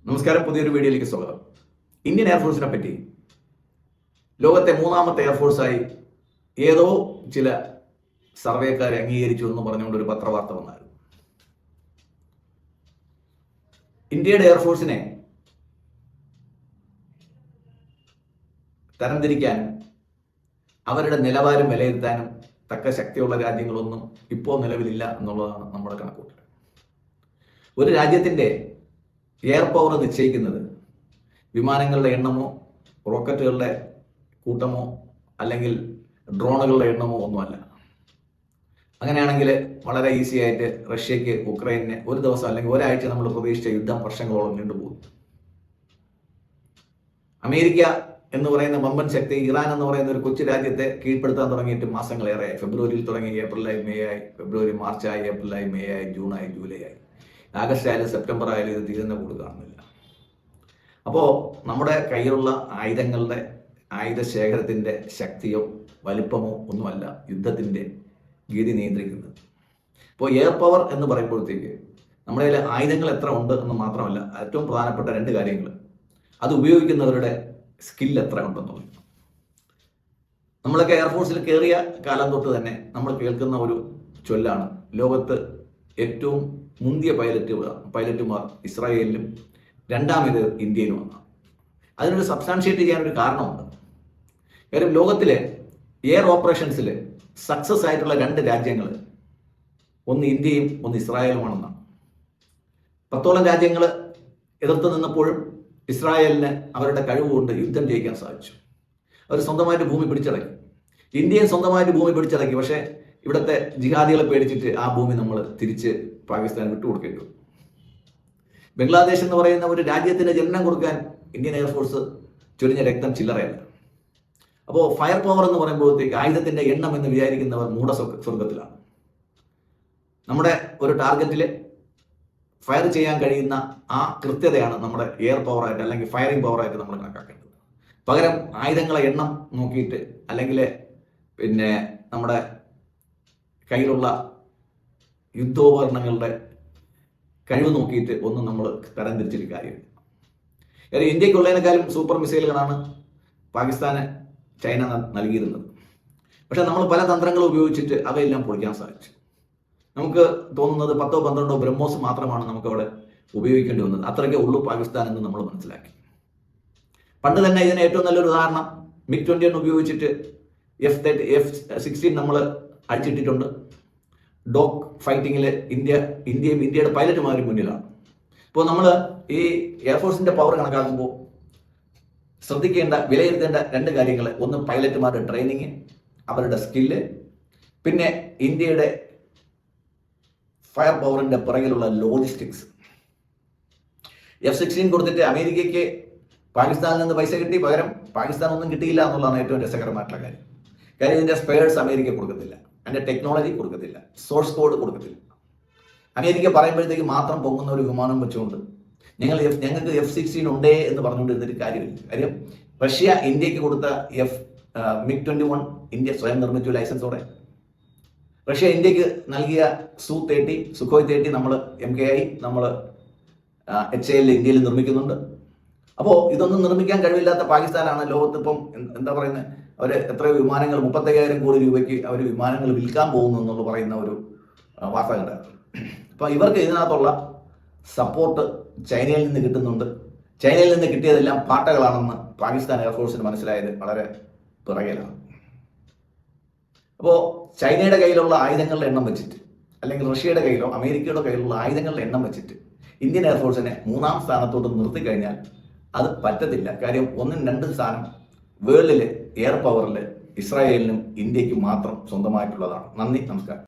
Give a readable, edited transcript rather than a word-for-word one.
നമസ്കാരം, പുതിയൊരു വീഡിയോയിലേക്ക് സ്വാഗതം. ഇന്ത്യൻ എയർഫോഴ്സിനെ പറ്റി ലോകത്തെ മൂന്നാമത്തെ എയർഫോഴ്സായി ഏതോ ചില സർവേക്കാരെ അംഗീകരിച്ചു എന്ന് പറഞ്ഞുകൊണ്ട് ഒരു പത്രവാർത്ത വന്നായിരുന്നു. ഇന്ത്യയുടെ എയർഫോഴ്സിനെ തരംതിരിക്കാനും അവരുടെ നിലവാരം വിലയിരുത്താനും തക്ക ശക്തിയുള്ള രാജ്യങ്ങളൊന്നും ഇപ്പോൾ നിലവിലില്ല എന്നുള്ളതാണ് നമ്മുടെ കണക്കൂട്ടൽ. ഒരു രാജ്യത്തിൻ്റെ എയർ പവർ നിശ്ചയിക്കുന്നത് വിമാനങ്ങളുടെ എണ്ണമോ റോക്കറ്റുകളുടെ കൂട്ടമോ അല്ലെങ്കിൽ ഡ്രോണുകളുടെ എണ്ണമോ ഒന്നുമല്ല. അങ്ങനെയാണെങ്കിൽ വളരെ ഈസി ആയിട്ട് റഷ്യക്ക് ഉക്രൈനിന് ഒരു ദിവസം അല്ലെങ്കിൽ ഒരാഴ്ച നമ്മൾ പ്രതീക്ഷിച്ച യുദ്ധം വർഷങ്ങളോളം നീണ്ടുപോകും. അമേരിക്ക എന്ന് പറയുന്ന വമ്പൻ ശക്തി ഇറാൻ എന്ന് പറയുന്ന ഒരു കൊച്ചു രാജ്യത്തെ കീഴ്പ്പെടുത്താൻ തുടങ്ങിയിട്ട് മാസങ്ങളേറെയായി. ഫെബ്രുവരിയിൽ തുടങ്ങി ഏപ്രിലായി, മെയ് ആയി, ഫെബ്രുവരി മാർച്ചായി, ഏപ്രിലായി, മെയ് ആയി, ജൂണായി, ജൂലൈ ആയി, ആഗസ്റ്റ് ആയാലും സെപ്റ്റംബർ ആയാലും ഇത് തീരുന്ന കൂടുതൽ കാണുന്നില്ല. അപ്പോൾ നമ്മുടെ കയ്യിലുള്ള ആയുധ ശേഖരത്തിൻ്റെ ശക്തിയോ വലിപ്പമോ ഒന്നുമല്ല യുദ്ധത്തിൻ്റെ ഗതി നിയന്ത്രിക്കുന്നത്. ഇപ്പോൾ എയർ പവർ എന്ന് പറയുമ്പോഴത്തേക്ക് നമ്മുടെ കയ്യിൽ ആയുധങ്ങൾ എത്ര ഉണ്ട് എന്ന് മാത്രമല്ല, ഏറ്റവും പ്രധാനപ്പെട്ട രണ്ട് കാര്യങ്ങൾ, അത് ഉപയോഗിക്കുന്നവരുടെ സ്കിൽ എത്ര ഉണ്ടെന്നുള്ളത്. നമ്മളൊക്കെ എയർഫോഴ്സിൽ കയറിയ കാലം തൊട്ട് തന്നെ നമ്മൾ കേൾക്കുന്ന ഒരു ചൊല്ലാണ്, ലോകത്ത് ഏറ്റവും മുന്തിയ പൈലറ്റുമാർ ഇസ്രായേലിലും രണ്ടാമത് ഇന്ത്യയിലുമാണ്. അതിനൊരു സബ്സ്റ്റാൻഷിയേറ്റ് ചെയ്യാനൊരു കാരണമുണ്ട്. കാര്യം ലോകത്തിലെ എയർ ഓപ്പറേഷൻസിൽ സക്സസ് ആയിട്ടുള്ള രണ്ട് രാജ്യങ്ങൾ, ഒന്ന് ഇന്ത്യയും ഒന്ന് ഇസ്രായേലുമാണെന്നാണ്. 10ഓളം രാജ്യങ്ങൾ എതിർത്ത് നിന്നപ്പോഴും ഇസ്രായേലിന് അവരുടെ കഴിവുകൊണ്ട് യുദ്ധം ജയിക്കാൻ സാധിച്ചു. അവർ സ്വന്തമായിട്ട് ഭൂമി പിടിച്ചടക്കി. ഇന്ത്യയും സ്വന്തമായിട്ട് ഭൂമി പിടിച്ചടക്കി. പക്ഷേ ഇവിടുത്തെ ജിഹാദികളെ പേടിച്ചിട്ട് ആ ഭൂമി നമ്മൾ തിരിച്ച് പാകിസ്ഥാൻ വിട്ടുകൊടുക്കേണ്ടി വന്നു. ബംഗ്ലാദേശ് എന്ന് പറയുന്ന ഒരു രാജ്യത്തിന് ജനനം കൊടുക്കാൻ ഇന്ത്യൻ എയർഫോഴ്സ് ചൊരിഞ്ഞ രക്തം ചില്ലറയല്ല. അപ്പോൾ ഫയർ പവർ എന്ന് പറയുമ്പോഴത്തേക്ക് ആയുധത്തിൻ്റെ എണ്ണം എന്ന് വിചാരിക്കുന്നവർ സ്വർഗത്തിലാണ്. നമ്മുടെ ഒരു ടാർഗറ്റിൽ ഫയർ ചെയ്യാൻ കഴിയുന്ന ആ കൃത്യതയാണ് നമ്മുടെ എയർ പവറായിട്ട് അല്ലെങ്കിൽ ഫയറിംഗ് പവറായിട്ട് നമ്മൾ കണക്കാക്കേണ്ടത്. പകരം ആയുധങ്ങളെ എണ്ണം നോക്കിയിട്ട് അല്ലെങ്കിൽ നമ്മുടെ കയ്യിലുള്ള യുദ്ധോപകരണങ്ങളുടെ കഴിവ് നോക്കിയിട്ട് ഒന്നും നമ്മൾ തരംതിരിച്ചിട്ട് കാര്യമില്ല. കാര്യം ഇന്ത്യക്കുള്ളതിനേക്കാളും സൂപ്പർ മിസൈലുകളാണ് പാകിസ്ഥാന് ചൈന നൽകിയിരുന്നത്. പക്ഷെ നമ്മൾ പല തന്ത്രങ്ങളും ഉപയോഗിച്ചിട്ട് അവയെല്ലാം പൊളിക്കാൻ സാധിച്ചു. നമുക്ക് തോന്നുന്നത് 10-12 ബ്രഹ്മോസ് മാത്രമാണ് നമുക്കവിടെ ഉപയോഗിക്കേണ്ടി വന്നത്. അത്രയ്ക്കേ ഉള്ളൂ പാകിസ്ഥാൻ എന്ന് നമ്മൾ മനസ്സിലാക്കി. പണ്ട് തന്നെ ഇതിന് ഏറ്റവും നല്ലൊരു ഉദാഹരണം MiG-21 ഉപയോഗിച്ചിട്ട് F-16 നമ്മൾ അടിച്ചിട്ടിട്ടുണ്ട്. ഡോഗ് ഫൈറ്റിങ്ങിൽ ഇന്ത്യയുടെ പൈലറ്റുമാരും മുന്നിലാണ്. ഇപ്പോൾ നമ്മൾ ഈ എയർഫോഴ്സിൻ്റെ പവർ കണക്കാക്കുമ്പോൾ ശ്രദ്ധിക്കേണ്ട, വിലയിരുത്തേണ്ട രണ്ട് കാര്യങ്ങൾ, ഒന്ന് പൈലറ്റുമാരുടെ ട്രെയിനിങ്, അവരുടെ സ്കില്ല്, പിന്നെ ഇന്ത്യയുടെ ഫയർ പവറിൻ്റെ പുറകിലുള്ള ലോജിസ്റ്റിക്സ്. F-16 കൊടുത്തിട്ട് അമേരിക്കയ്ക്ക് പാകിസ്ഥാനിൽ നിന്ന് പൈസ കിട്ടി, പകരം പാകിസ്ഥാൻ ഒന്നും കിട്ടിയില്ല എന്നുള്ളതാണ് ഏറ്റവും രസകരമായിട്ടുള്ള കാര്യം. ഇതിൻ്റെ സ്പെയർസ് അമേരിക്ക കൊടുക്കത്തില്ല, അതിൻ്റെ ടെക്നോളജി കൊടുക്കത്തില്ല, സോഴ്സ് കോഡ് കൊടുക്കത്തില്ല. അമേരിക്ക പറയുമ്പോഴത്തേക്ക് മാത്രം പൊങ്ങുന്ന ഒരു വിമാനം വെച്ചുകൊണ്ട് ഞങ്ങൾക്ക് F-16 ഉണ്ടേ എന്ന് പറഞ്ഞുകൊണ്ടിരുന്നൊരു കാര്യമില്ല. കാര്യം റഷ്യ ഇന്ത്യക്ക് കൊടുത്ത MiG-21 ഇന്ത്യ സ്വയം നിർമ്മിച്ചു ലൈസൻസോടെ. റഷ്യ ഇന്ത്യക്ക് നൽകിയ Su-30, സുഖോയ് 30 നമ്മൾ MKI, നമ്മൾ HAL ഇന്ത്യയിൽ നിർമ്മിക്കുന്നുണ്ട്. അപ്പോൾ ഇതൊന്നും നിർമ്മിക്കാൻ കഴിവില്ലാത്ത പാകിസ്ഥാനാണ് ലോകത്തിപ്പം എന്താ പറയുന്നത്, അവർ എത്രയോ വിമാനങ്ങൾ 35,000 കോടി രൂപയ്ക്ക് അവർ വിമാനങ്ങൾ വിൽക്കാൻ പോകുന്നു എന്നുള്ള പറയുന്ന ഒരു വാർത്ത കണ്ടായിരുന്നു. അപ്പോൾ ഇവർക്ക് ഇതിനകത്തുള്ള സപ്പോർട്ട് ചൈനയിൽ നിന്ന് കിട്ടുന്നുണ്ട്. ചൈനയിൽ നിന്ന് കിട്ടിയതെല്ലാം പാട്ടകളാണെന്ന് പാകിസ്ഥാൻ എയർഫോഴ്സിന് മനസ്സിലായത് വളരെ പിറകിലാണ്. അപ്പോൾ ചൈനയുടെ കയ്യിലുള്ള ആയുധങ്ങളുടെ എണ്ണം വെച്ചിട്ട്, അല്ലെങ്കിൽ റഷ്യയുടെ കയ്യിലോ അമേരിക്കയുടെ കയ്യിലുള്ള ആയുധങ്ങളുടെ എണ്ണം വെച്ചിട്ട് ഇന്ത്യൻ എയർഫോഴ്സിനെ 3ാം സ്ഥാനത്തോട്ട് നിർത്തിക്കഴിഞ്ഞാൽ അത് പറ്റത്തില്ല. കാര്യം 1-2 സ്ഥാനം വേൾഡിലെ എയർ പവറിൽ ഇസ്രായേലിനും ഇന്ത്യക്കും മാത്രം സ്വന്തമായിട്ടുള്ളതാണ്. നന്ദി, നമസ്കാരം.